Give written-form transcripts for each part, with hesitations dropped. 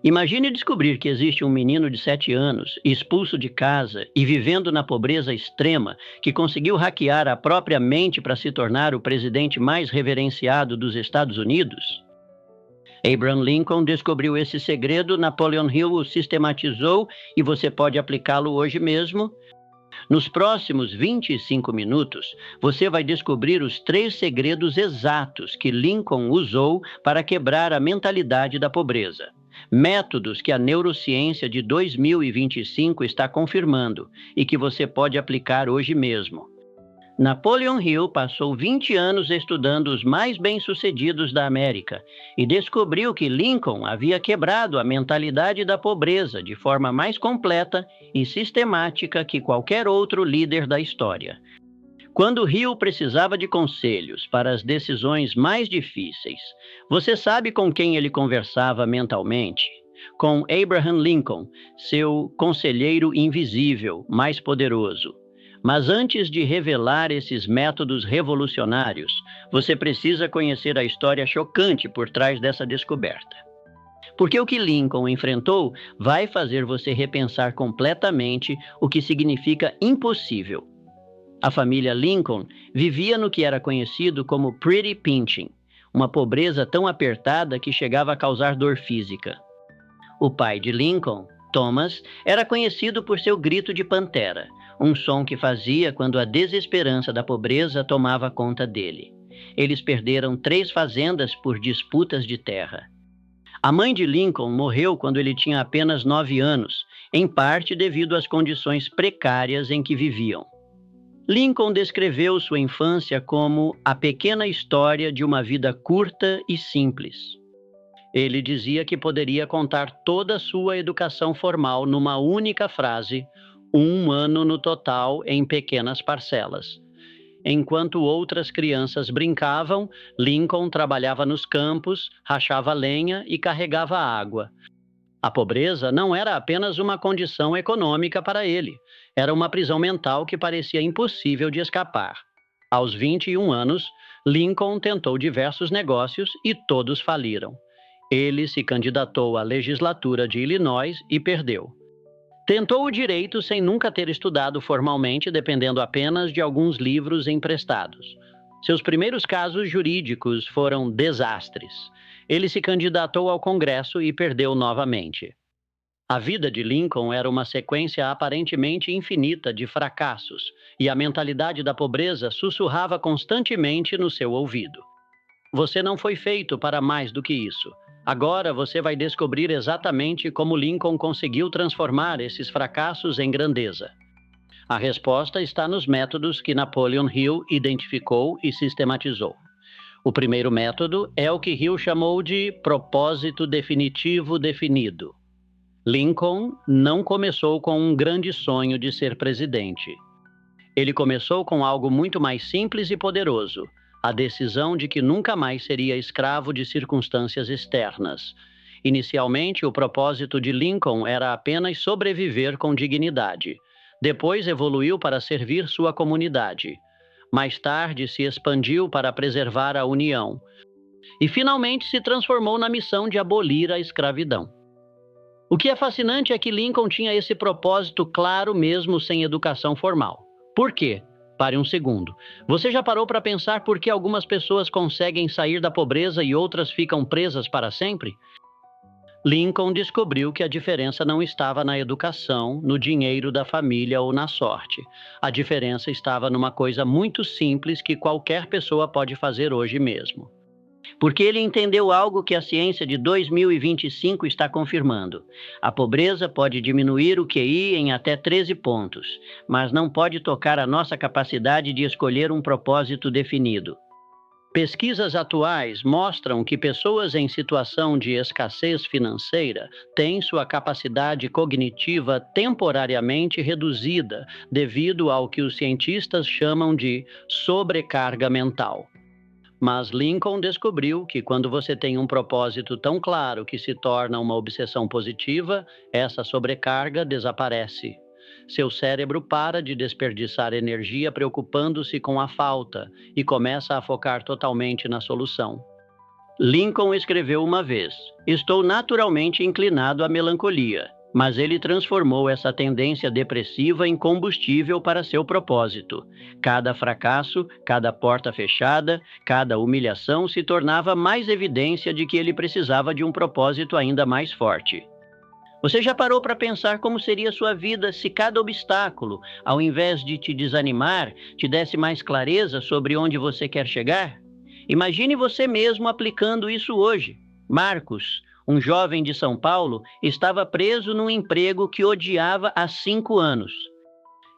Imagine descobrir que existe um menino de 7 anos, expulso de casa e vivendo na pobreza extrema, que conseguiu hackear a própria mente para se tornar o presidente mais reverenciado dos Estados Unidos. Abraham Lincoln descobriu esse segredo, Napoleon Hill o sistematizou e você pode aplicá-lo hoje mesmo. Nos próximos 25 minutos, você vai descobrir os 3 segredos exatos que Lincoln usou para quebrar a mentalidade da pobreza. Métodos que a neurociência de 2025 está confirmando e que você pode aplicar hoje mesmo. Napoleon Hill passou 20 anos estudando os mais bem-sucedidos da América e descobriu que Lincoln havia quebrado a mentalidade da pobreza de forma mais completa e sistemática que qualquer outro líder da história. Quando Hill precisava de conselhos para as decisões mais difíceis, você sabe com quem ele conversava mentalmente? Com Abraham Lincoln, seu conselheiro invisível, mais poderoso. Mas antes de revelar esses métodos revolucionários, você precisa conhecer a história chocante por trás dessa descoberta. Porque o que Lincoln enfrentou vai fazer você repensar completamente o que significa impossível. A família Lincoln vivia no que era conhecido como pretty pinching, uma pobreza tão apertada que chegava a causar dor física. O pai de Lincoln, Thomas, era conhecido por seu grito de pantera, um som que fazia quando a desesperança da pobreza tomava conta dele. Eles perderam 3 fazendas por disputas de terra. A mãe de Lincoln morreu quando ele tinha apenas 9 anos, em parte devido às condições precárias em que viviam. Lincoln descreveu sua infância como a pequena história de uma vida curta e simples. Ele dizia que poderia contar toda a sua educação formal numa única frase: 1 ano no total em pequenas parcelas. Enquanto outras crianças brincavam, Lincoln trabalhava nos campos, rachava lenha e carregava água. A pobreza não era apenas uma condição econômica para ele, era uma prisão mental que parecia impossível de escapar. Aos 21 anos, Lincoln tentou diversos negócios e todos faliram. Ele se candidatou à legislatura de Illinois e perdeu. Tentou o direito sem nunca ter estudado formalmente, dependendo apenas de alguns livros emprestados. Seus primeiros casos jurídicos foram desastres. Ele se candidatou ao Congresso e perdeu novamente. A vida de Lincoln era uma sequência aparentemente infinita de fracassos, e a mentalidade da pobreza sussurrava constantemente no seu ouvido. Você não foi feito para mais do que isso. Agora você vai descobrir exatamente como Lincoln conseguiu transformar esses fracassos em grandeza. A resposta está nos métodos que Napoleon Hill identificou e sistematizou. O primeiro método é o que Hill chamou de propósito definitivo definido. Lincoln não começou com um grande sonho de ser presidente. Ele começou com algo muito mais simples e poderoso: a decisão de que nunca mais seria escravo de circunstâncias externas. Inicialmente, o propósito de Lincoln era apenas sobreviver com dignidade. Depois evoluiu para servir sua comunidade. Mais tarde, se expandiu para preservar a União. E finalmente se transformou na missão de abolir a escravidão. O que é fascinante é que Lincoln tinha esse propósito claro mesmo sem educação formal. Por quê? Pare um segundo. Você já parou para pensar por que algumas pessoas conseguem sair da pobreza e outras ficam presas para sempre? Lincoln descobriu que a diferença não estava na educação, no dinheiro da família ou na sorte. A diferença estava numa coisa muito simples que qualquer pessoa pode fazer hoje mesmo. Porque ele entendeu algo que a ciência de 2025 está confirmando. A pobreza pode diminuir o QI em até 13 pontos, mas não pode tocar a nossa capacidade de escolher um propósito definido. Pesquisas atuais mostram que pessoas em situação de escassez financeira têm sua capacidade cognitiva temporariamente reduzida devido ao que os cientistas chamam de sobrecarga mental. Mas Lincoln descobriu que quando você tem um propósito tão claro que se torna uma obsessão positiva, essa sobrecarga desaparece. Seu cérebro para de desperdiçar energia preocupando-se com a falta e começa a focar totalmente na solução. Lincoln escreveu uma vez: "Estou naturalmente inclinado à melancolia", mas ele transformou essa tendência depressiva em combustível para seu propósito. Cada fracasso, cada porta fechada, cada humilhação se tornava mais evidência de que ele precisava de um propósito ainda mais forte. Você já parou para pensar como seria sua vida se cada obstáculo, ao invés de te desanimar, te desse mais clareza sobre onde você quer chegar? Imagine você mesmo aplicando isso hoje. Marcos, um jovem de São Paulo, estava preso num emprego que odiava há 5 anos.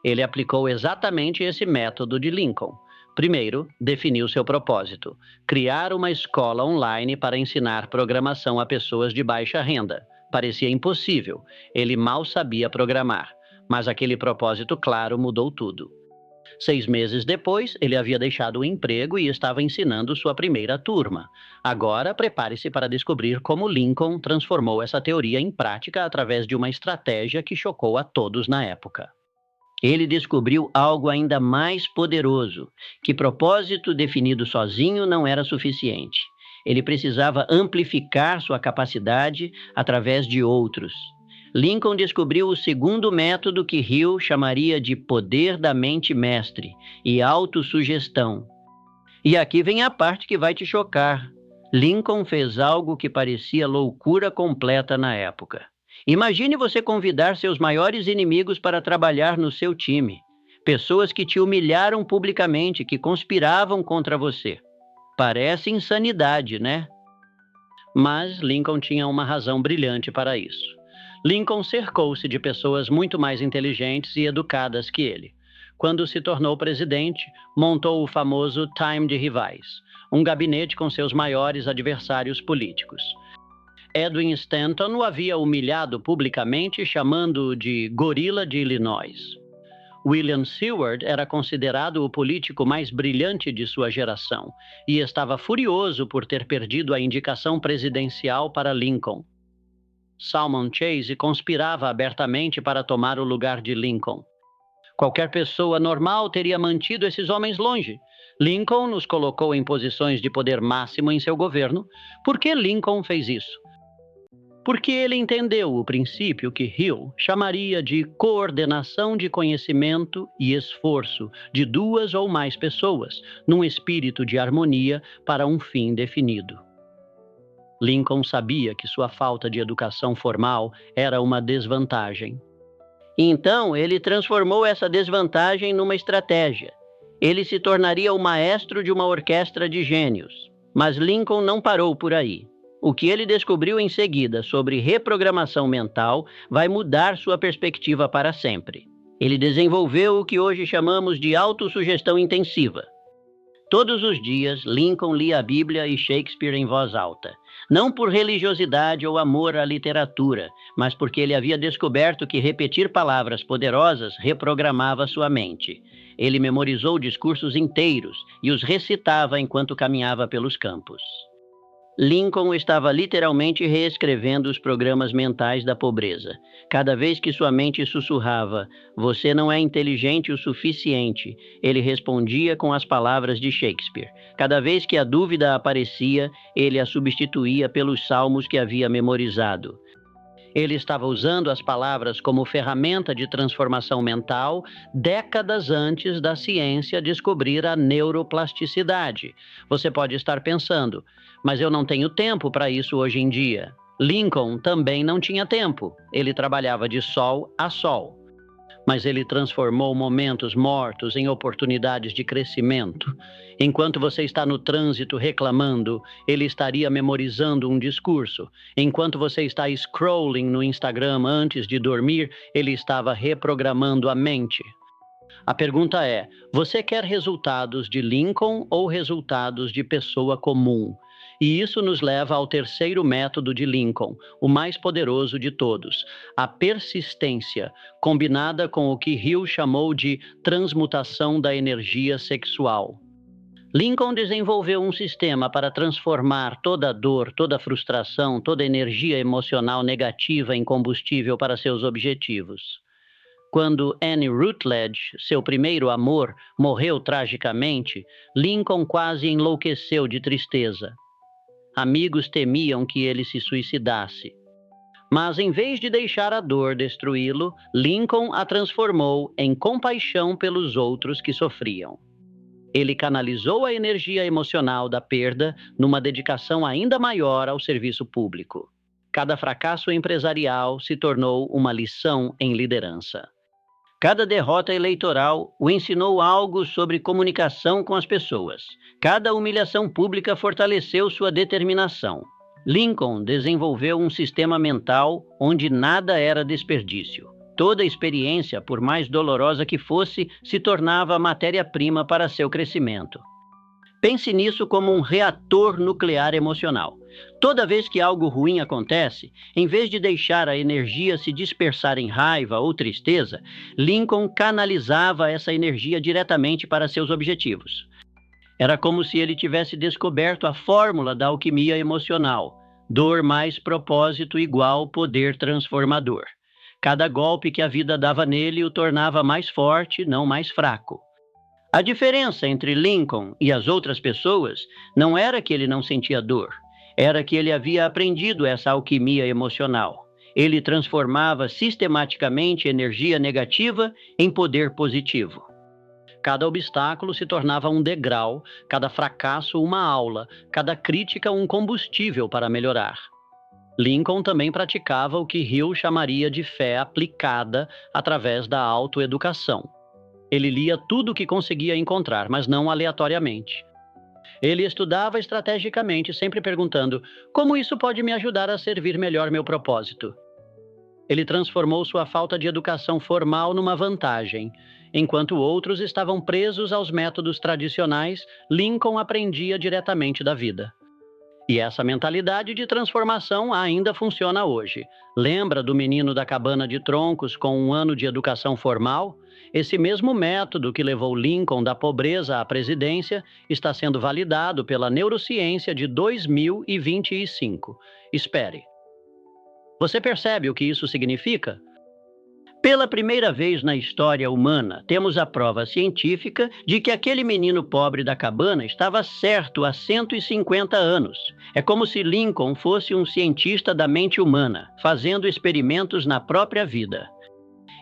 Ele aplicou exatamente esse método de Lincoln. Primeiro, definiu seu propósito: criar uma escola online para ensinar programação a pessoas de baixa renda. Parecia impossível, ele mal sabia programar, mas aquele propósito claro mudou tudo. 6 meses depois, ele havia deixado o emprego e estava ensinando sua primeira turma. Agora, prepare-se para descobrir como Lincoln transformou essa teoria em prática através de uma estratégia que chocou a todos na época. Ele descobriu algo ainda mais poderoso, que propósito definido sozinho não era suficiente. Ele precisava amplificar sua capacidade através de outros. Lincoln descobriu o segundo método que Hill chamaria de poder da mente mestre e autossugestão. E aqui vem a parte que vai te chocar. Lincoln fez algo que parecia loucura completa na época. Imagine você convidar seus maiores inimigos para trabalhar no seu time. Pessoas que te humilharam publicamente, que conspiravam contra você. Parece insanidade, né? Mas Lincoln tinha uma razão brilhante para isso. Lincoln cercou-se de pessoas muito mais inteligentes e educadas que ele. Quando se tornou presidente, montou o famoso Time de Rivais, um gabinete com seus maiores adversários políticos. Edwin Stanton o havia humilhado publicamente, chamando-o de gorila de Illinois. William Seward era considerado o político mais brilhante de sua geração e estava furioso por ter perdido a indicação presidencial para Lincoln. Salmon Chase conspirava abertamente para tomar o lugar de Lincoln. Qualquer pessoa normal teria mantido esses homens longe. Lincoln nos colocou em posições de poder máximo em seu governo. Por que Lincoln fez isso? Porque ele entendeu o princípio que Hill chamaria de coordenação de conhecimento e esforço de duas ou mais pessoas, num espírito de harmonia para um fim definido. Lincoln sabia que sua falta de educação formal era uma desvantagem. Então, ele transformou essa desvantagem numa estratégia. Ele se tornaria o maestro de uma orquestra de gênios. Mas Lincoln não parou por aí. O que ele descobriu em seguida sobre reprogramação mental vai mudar sua perspectiva para sempre. Ele desenvolveu o que hoje chamamos de autossugestão intensiva. Todos os dias, Lincoln lia a Bíblia e Shakespeare em voz alta. Não por religiosidade ou amor à literatura, mas porque ele havia descoberto que repetir palavras poderosas reprogramava sua mente. Ele memorizou discursos inteiros e os recitava enquanto caminhava pelos campos. Lincoln estava literalmente reescrevendo os programas mentais da pobreza. Cada vez que sua mente sussurrava, "Você não é inteligente o suficiente", ele respondia com as palavras de Shakespeare. Cada vez que a dúvida aparecia, ele a substituía pelos salmos que havia memorizado. Ele estava usando as palavras como ferramenta de transformação mental décadas antes da ciência descobrir a neuroplasticidade. Você pode estar pensando, mas eu não tenho tempo para isso hoje em dia. Lincoln também não tinha tempo. Ele trabalhava de sol a sol. Mas ele transformou momentos mortos em oportunidades de crescimento. Enquanto você está no trânsito reclamando, ele estaria memorizando um discurso. Enquanto você está scrolling no Instagram antes de dormir, ele estava reprogramando a mente. A pergunta é: você quer resultados de Lincoln ou resultados de pessoa comum? E isso nos leva ao terceiro método de Lincoln, o mais poderoso de todos, a persistência, combinada com o que Hill chamou de transmutação da energia sexual. Lincoln desenvolveu um sistema para transformar toda a dor, toda a frustração, toda a energia emocional negativa em combustível para seus objetivos. Quando Annie Rutledge, seu primeiro amor, morreu tragicamente, Lincoln quase enlouqueceu de tristeza. Amigos temiam que ele se suicidasse. Mas, em vez de deixar a dor destruí-lo, Lincoln a transformou em compaixão pelos outros que sofriam. Ele canalizou a energia emocional da perda numa dedicação ainda maior ao serviço público. Cada fracasso empresarial se tornou uma lição em liderança. Cada derrota eleitoral o ensinou algo sobre comunicação com as pessoas. Cada humilhação pública fortaleceu sua determinação. Lincoln desenvolveu um sistema mental onde nada era desperdício. Toda experiência, por mais dolorosa que fosse, se tornava matéria-prima para seu crescimento. Pense nisso como um reator nuclear emocional. Toda vez que algo ruim acontece, em vez de deixar a energia se dispersar em raiva ou tristeza, Lincoln canalizava essa energia diretamente para seus objetivos. Era como se ele tivesse descoberto a fórmula da alquimia emocional: dor mais propósito igual poder transformador. Cada golpe que a vida dava nele o tornava mais forte, não mais fraco. A diferença entre Lincoln e as outras pessoas não era que ele não sentia dor, era que ele havia aprendido essa alquimia emocional. Ele transformava sistematicamente energia negativa em poder positivo. Cada obstáculo se tornava um degrau, cada fracasso uma aula, cada crítica um combustível para melhorar. Lincoln também praticava o que Hill chamaria de fé aplicada através da autoeducação. Ele lia tudo o que conseguia encontrar, mas não aleatoriamente. Ele estudava estrategicamente, sempre perguntando: como isso pode me ajudar a servir melhor meu propósito? Ele transformou sua falta de educação formal numa vantagem. Enquanto outros estavam presos aos métodos tradicionais, Lincoln aprendia diretamente da vida. E essa mentalidade de transformação ainda funciona hoje. Lembra do menino da cabana de troncos com 1 ano de educação formal? Esse mesmo método que levou Lincoln da pobreza à presidência está sendo validado pela neurociência de 2025. Espere. Você percebe o que isso significa? Pela primeira vez na história humana, temos a prova científica de que aquele menino pobre da cabana estava certo há 150 anos. É como se Lincoln fosse um cientista da mente humana, fazendo experimentos na própria vida.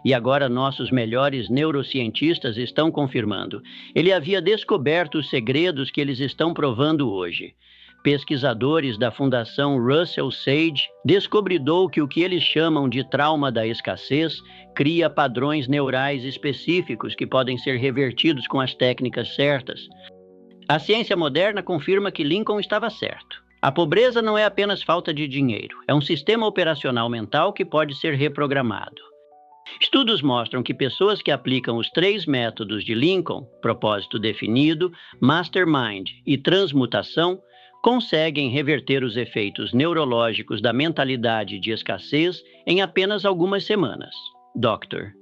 E agora nossos melhores neurocientistas estão confirmando. Ele havia descoberto os segredos que eles estão provando hoje. Pesquisadores da Fundação Russell Sage descobridou que o que eles chamam de trauma da escassez cria padrões neurais específicos que podem ser revertidos com as técnicas certas. A ciência moderna confirma que Lincoln estava certo. A pobreza não é apenas falta de dinheiro, é um sistema operacional mental que pode ser reprogramado. Estudos mostram que pessoas que aplicam os 3 métodos de Lincoln, propósito definido, mastermind e transmutação, conseguem reverter os efeitos neurológicos da mentalidade de escassez em apenas algumas semanas. Dr.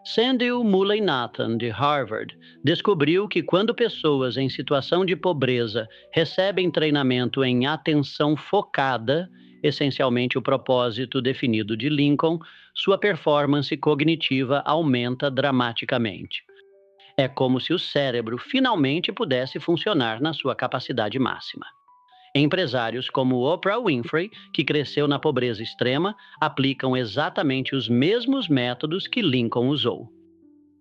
Sandil Mullainathan, de Harvard, descobriu que quando pessoas em situação de pobreza recebem treinamento em atenção focada, essencialmente o propósito definido de Lincoln, sua performance cognitiva aumenta dramaticamente. É como se o cérebro finalmente pudesse funcionar na sua capacidade máxima. Empresários como Oprah Winfrey, que cresceu na pobreza extrema, aplicam exatamente os mesmos métodos que Lincoln usou.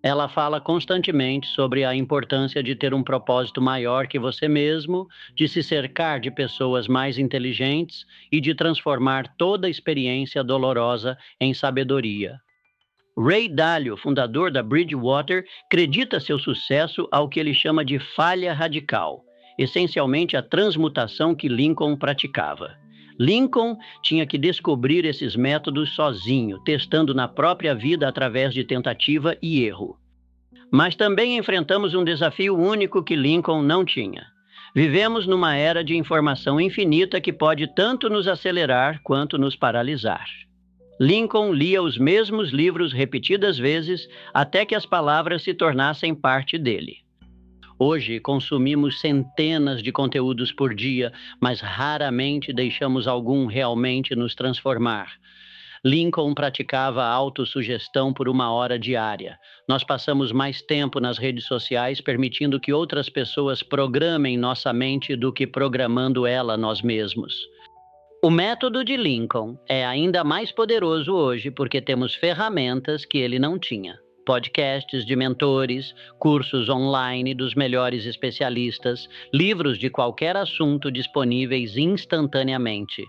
Ela fala constantemente sobre a importância de ter um propósito maior que você mesmo, de se cercar de pessoas mais inteligentes e de transformar toda experiência dolorosa em sabedoria. Ray Dalio, fundador da Bridgewater, acredita seu sucesso ao que ele chama de falha radical, essencialmente a transmutação que Lincoln praticava. Lincoln tinha que descobrir esses métodos sozinho, testando na própria vida através de tentativa e erro. Mas também enfrentamos um desafio único que Lincoln não tinha. Vivemos numa era de informação infinita que pode tanto nos acelerar quanto nos paralisar. Lincoln lia os mesmos livros repetidas vezes até que as palavras se tornassem parte dele. Hoje consumimos centenas de conteúdos por dia, mas raramente deixamos algum realmente nos transformar. Lincoln praticava a autossugestão por 1 hora diária. Nós passamos mais tempo nas redes sociais permitindo que outras pessoas programem nossa mente do que programando ela nós mesmos. O método de Lincoln é ainda mais poderoso hoje porque temos ferramentas que ele não tinha. Podcasts de mentores, cursos online dos melhores especialistas, livros de qualquer assunto disponíveis instantaneamente.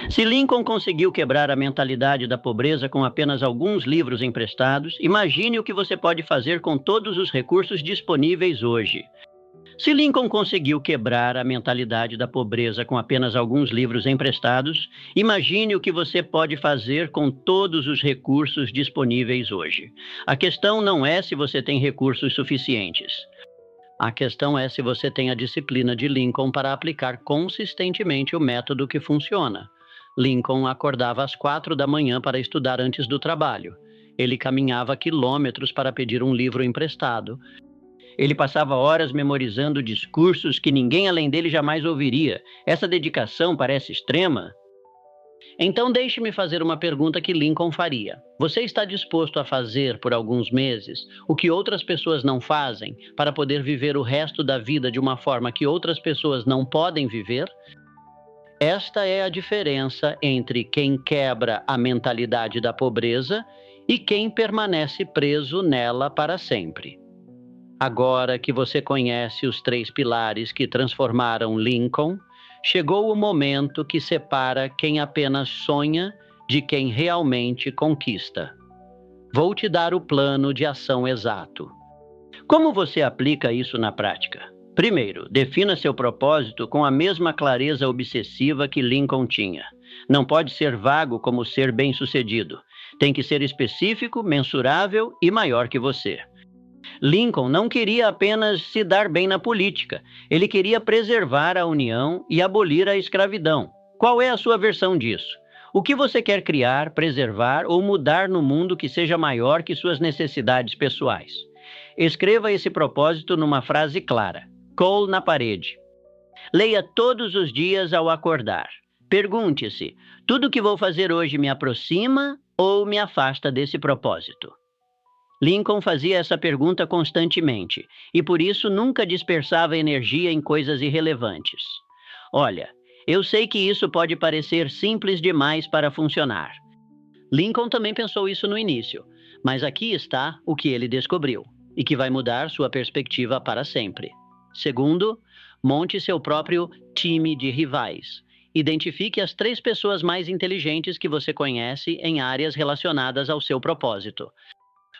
Se Lincoln conseguiu quebrar a mentalidade da pobreza com apenas alguns livros emprestados, imagine o que você pode fazer com todos os recursos disponíveis hoje. Se Lincoln conseguiu quebrar a mentalidade da pobreza com apenas alguns livros emprestados, imagine o que você pode fazer com todos os recursos disponíveis hoje. A questão não é se você tem recursos suficientes. A questão é se você tem a disciplina de Lincoln para aplicar consistentemente o método que funciona. Lincoln acordava às 4 da manhã para estudar antes do trabalho. Ele caminhava quilômetros para pedir um livro emprestado. Ele passava horas memorizando discursos que ninguém além dele jamais ouviria. Essa dedicação parece extrema? Então deixe-me fazer uma pergunta que Lincoln faria. Você está disposto a fazer por alguns meses o que outras pessoas não fazem para poder viver o resto da vida de uma forma que outras pessoas não podem viver? Esta é a diferença entre quem quebra a mentalidade da pobreza e quem permanece preso nela para sempre. Agora que você conhece os 3 pilares que transformaram Lincoln, chegou o momento que separa quem apenas sonha de quem realmente conquista. Vou te dar o plano de ação exato. Como você aplica isso na prática? Primeiro, defina seu propósito com a mesma clareza obsessiva que Lincoln tinha. Não pode ser vago como ser bem-sucedido. Tem que ser específico, mensurável e maior que você. Lincoln não queria apenas se dar bem na política. Ele queria preservar a União e abolir a escravidão. Qual é a sua versão disso? O que você quer criar, preservar ou mudar no mundo que seja maior que suas necessidades pessoais? Escreva esse propósito numa frase clara. Cole na parede. Leia todos os dias ao acordar. Pergunte-se: tudo que vou fazer hoje me aproxima ou me afasta desse propósito? Lincoln fazia essa pergunta constantemente e por isso nunca dispersava energia em coisas irrelevantes. Olha, eu sei que isso pode parecer simples demais para funcionar. Lincoln também pensou isso no início, mas aqui está o que ele descobriu e que vai mudar sua perspectiva para sempre. Segundo, monte seu próprio time de rivais. Identifique as 3 pessoas mais inteligentes que você conhece em áreas relacionadas ao seu propósito.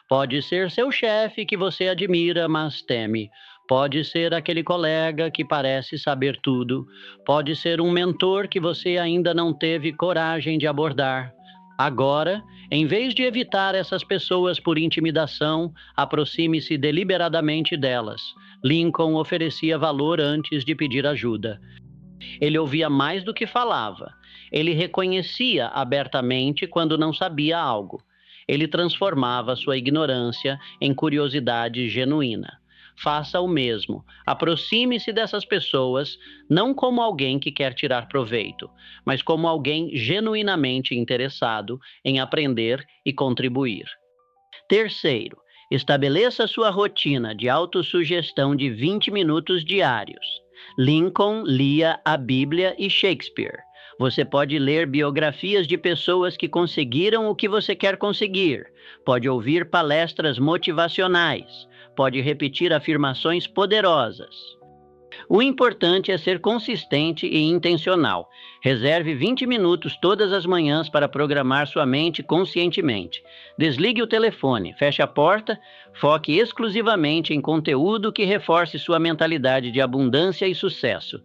Pode ser seu chefe que você admira, mas teme. Pode ser aquele colega que parece saber tudo. Pode ser um mentor que você ainda não teve coragem de abordar. Agora, em vez de evitar essas pessoas por intimidação, aproxime-se deliberadamente delas. Lincoln oferecia valor antes de pedir ajuda. Ele ouvia mais do que falava. Ele reconhecia abertamente quando não sabia algo. Ele transformava sua ignorância em curiosidade genuína. Faça o mesmo. Aproxime-se dessas pessoas, não como alguém que quer tirar proveito, mas como alguém genuinamente interessado em aprender e contribuir. Terceiro, estabeleça sua rotina de autossugestão de 20 minutos diários. Lincoln lia a Bíblia e Shakespeare. Você pode ler biografias de pessoas que conseguiram o que você quer conseguir. Pode ouvir palestras motivacionais. Pode repetir afirmações poderosas. O importante é ser consistente e intencional. Reserve 20 minutos todas as manhãs para programar sua mente conscientemente. Desligue o telefone, feche a porta, foque exclusivamente em conteúdo que reforce sua mentalidade de abundância e sucesso.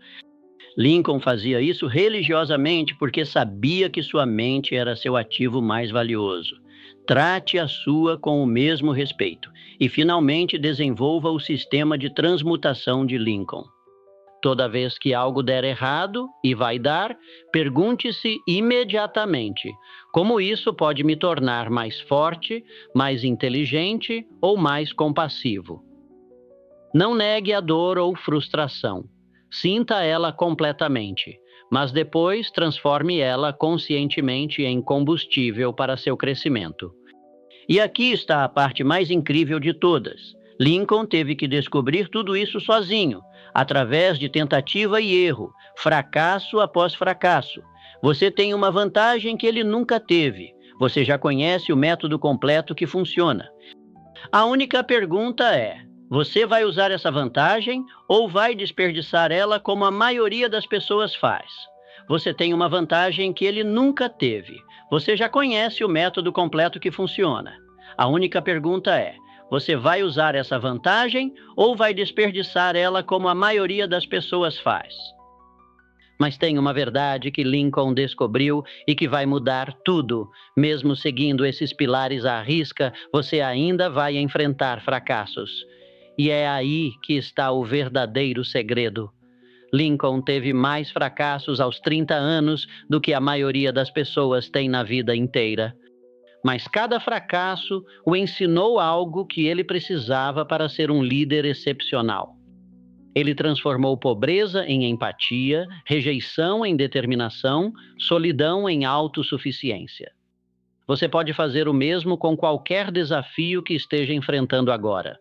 Lincoln fazia isso religiosamente porque sabia que sua mente era seu ativo mais valioso. Trate a sua com o mesmo respeito e, finalmente, desenvolva o sistema de transmutação de Lincoln. Toda vez que algo der errado, e vai dar, pergunte-se imediatamente: como isso pode me tornar mais forte, mais inteligente ou mais compassivo? Não negue a dor ou frustração. Sinta ela completamente, mas depois transforme ela conscientemente em combustível para seu crescimento. E aqui está a parte mais incrível de todas. Lincoln teve que descobrir tudo isso sozinho, através de tentativa e erro, fracasso após fracasso. Você tem uma vantagem que ele nunca teve. Você já conhece o método completo que funciona. A única pergunta é: você vai usar essa vantagem ou vai desperdiçar ela como a maioria das pessoas faz? Você tem uma vantagem que ele nunca teve. Você já conhece o método completo que funciona. A única pergunta é: você vai usar essa vantagem ou vai desperdiçar ela como a maioria das pessoas faz? Mas tem uma verdade que Lincoln descobriu e que vai mudar tudo. Mesmo seguindo esses pilares à risca, você ainda vai enfrentar fracassos. E é aí que está o verdadeiro segredo. Lincoln teve mais fracassos aos 30 anos do que a maioria das pessoas tem na vida inteira. Mas cada fracasso o ensinou algo que ele precisava para ser um líder excepcional. Ele transformou pobreza em empatia, rejeição em determinação, solidão em autossuficiência. Você pode fazer o mesmo com qualquer desafio que esteja enfrentando agora.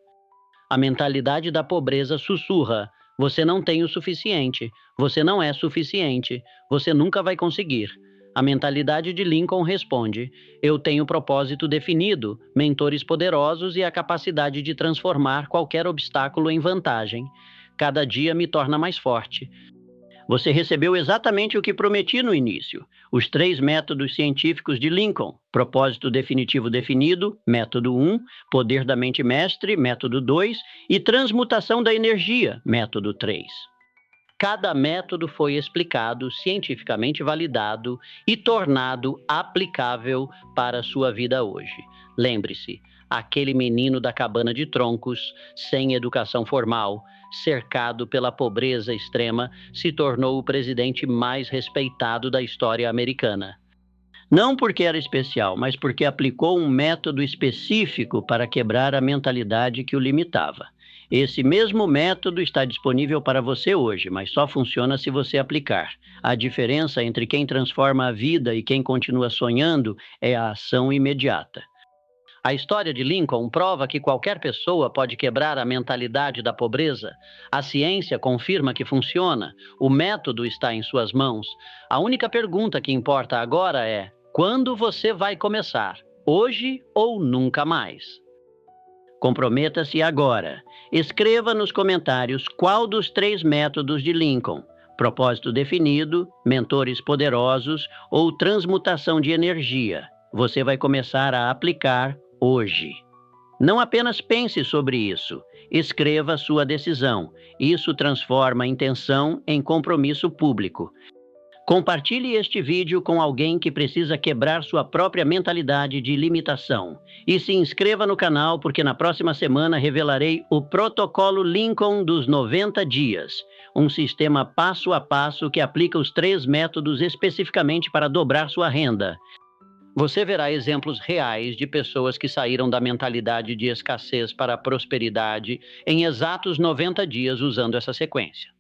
A mentalidade da pobreza sussurra: você não tem o suficiente, você não é suficiente, você nunca vai conseguir. A mentalidade de Lincoln responde: eu tenho propósito definido, mentores poderosos e a capacidade de transformar qualquer obstáculo em vantagem. Cada dia me torna mais forte. Você recebeu exatamente o que prometi no início: os 3 métodos científicos de Lincoln: propósito definitivo definido, método 1, poder da mente mestre, método 2, e transmutação da energia, método 3. Cada método foi explicado, cientificamente validado e tornado aplicável para a sua vida hoje. Lembre-se, aquele menino da cabana de troncos, sem educação formal, cercado pela pobreza extrema, se tornou o presidente mais respeitado da história americana. Não porque era especial, mas porque aplicou um método específico para quebrar a mentalidade que o limitava. Esse mesmo método está disponível para você hoje, mas só funciona se você aplicar. A diferença entre quem transforma a vida e quem continua sonhando é a ação imediata. A história de Lincoln prova que qualquer pessoa pode quebrar a mentalidade da pobreza. A ciência confirma que funciona. O método está em suas mãos. A única pergunta que importa agora é: quando você vai começar? Hoje ou nunca mais? Comprometa-se agora. Escreva nos comentários qual dos 3 métodos de Lincoln: propósito definido, mentores poderosos ou transmutação de energia você vai começar a aplicar hoje. Não apenas pense sobre isso, escreva sua decisão. Isso transforma a intenção em compromisso público. Compartilhe este vídeo com alguém que precisa quebrar sua própria mentalidade de limitação. E se inscreva no canal, porque na próxima semana revelarei o Protocolo Lincoln dos 90 dias, um sistema passo a passo que aplica os 3 métodos especificamente para dobrar sua renda. Você verá exemplos reais de pessoas que saíram da mentalidade de escassez para a prosperidade em exatos 90 dias usando essa sequência.